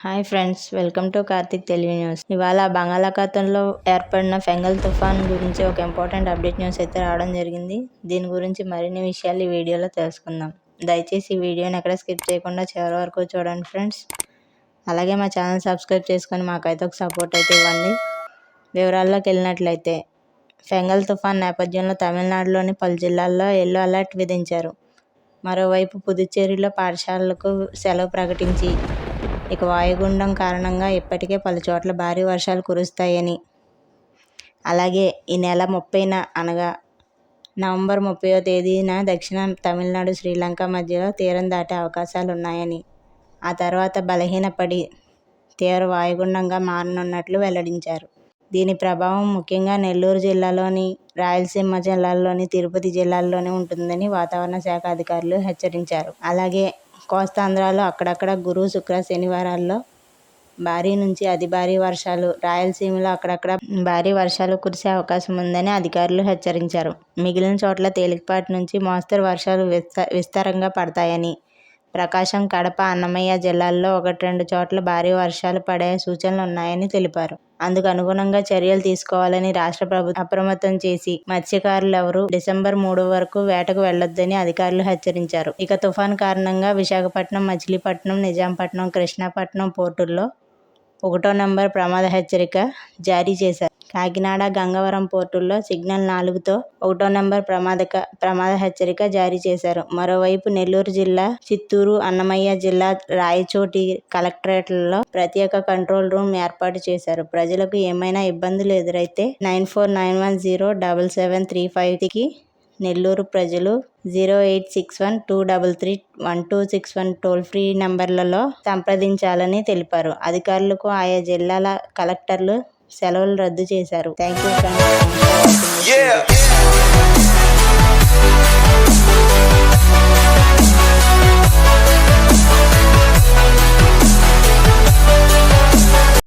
Hi friends, welcome to Karthik తెలివి news. ఇవాళ బంగాళాఖాతంలో ఏర్పడిన ఫెంగల్ తుఫాన్ గురించి ఒక ఇంపార్టెంట్ అప్డేట్ న్యూస్ అయితే రావడం జరిగింది. దీని గురించి మరిన్ని విషయాలు ఈ వీడియోలో తెలుసుకుందాం. దయచేసి ఈ వీడియోని ఎక్కడ స్కిప్ చేయకుండా చివరి వరకు చూడండి ఫ్రెండ్స్. అలాగే మా ఛానల్ సబ్స్క్రైబ్ చేసుకొని మాకైతే ఒక సపోర్ట్ అయితే ఇవ్వండి. వివరాల్లోకి వెళ్ళినట్లయితే, ఫెంగల్ తుఫాన్ నేపథ్యంలో తమిళనాడులోని పలు జిల్లాల్లో ఎల్లో అలర్ట్ విధించారు. మరోవైపు పుదుచ్చేరిలో పాఠశాలలకు సెలవు ప్రకటించి, ఇక వాయుగుండం కారణంగా ఇప్పటికే పలు చోట్ల భారీ వర్షాలు కురుస్తాయని, అలాగే ఈ నెల 30న అనగా నవంబర్ 30వ తేదీన దక్షిణ తమిళనాడు, శ్రీలంక మధ్యలో తీరం దాటే అవకాశాలు ఉన్నాయని, ఆ తర్వాత బలహీనపడి తీవ్ర వాయుగుండంగా మారనున్నట్లు వెల్లడించారు. దీని ప్రభావం ముఖ్యంగా నెల్లూరు జిల్లాలోని, రాయలసీమ జిల్లాల్లోని, తిరుపతి జిల్లాల్లోనే ఉంటుందని వాతావరణ శాఖ అధికారులు హెచ్చరించారు. అలాగే కోస్తాంధ్రలో అక్కడక్కడ గురు, శుక్ర, శనివారాల్లో భారీ నుంచి అతి భారీ వర్షాలు, రాయలసీమలో అక్కడక్కడ భారీ వర్షాలు కురిసే అవకాశం ఉందని అధికారులు హెచ్చరించారు. మిగిలిన చోట్ల తేలికపాటి నుంచి మోస్తరు వర్షాలు విస్తారంగా పడతాయని, ప్రకాశం, కడప, అన్నమయ్య జిల్లాల్లో 1-2 చోట్ల భారీ వర్షాలు పడే సూచనలు ఉన్నాయని తెలిపారు. అందుకు అనుగుణంగా చర్యలు తీసుకోవాలని రాష్ట్ర ప్రభుత్వం అప్రమత్తం చేసి, మత్స్యకారులెవరూ డిసెంబర్ 3 వరకు వేటకు వెళ్లొద్దని అధికారులు హెచ్చరించారు. ఇక తుఫాన్ కారణంగా విశాఖపట్నం, మచిలీపట్నం, నిజాంపట్నం, కృష్ణాపట్నం పోర్టుల్లో 1వ నెంబర్ ప్రమాద హెచ్చరిక జారీ చేశారు. కాకినాడ, గంగవరం పోర్టుల్లో సిగ్నల్ 4తో 1వ నెంబర్ ప్రమాద హెచ్చరిక జారీ చేశారు. మరోవైపు నెల్లూరు జిల్లా, చిత్తూరు, అన్నమయ్య జిల్లా రాయచోటి కలెక్టరేట్లలో ప్రత్యేక కంట్రోల్ రూమ్ ఏర్పాటు చేశారు. ప్రజలకు ఏమైనా ఇబ్బందులు ఎదురైతే 9491077353కి నెల్లూరు ప్రజలు 08612331261 టోల్ ఫ్రీ నెంబర్లలో సంప్రదించాలని తెలిపారు. అధికారులకు ఆయా జిల్లాల కలెక్టర్లు సెలవులు రద్దు చేశారు. Thank you friends.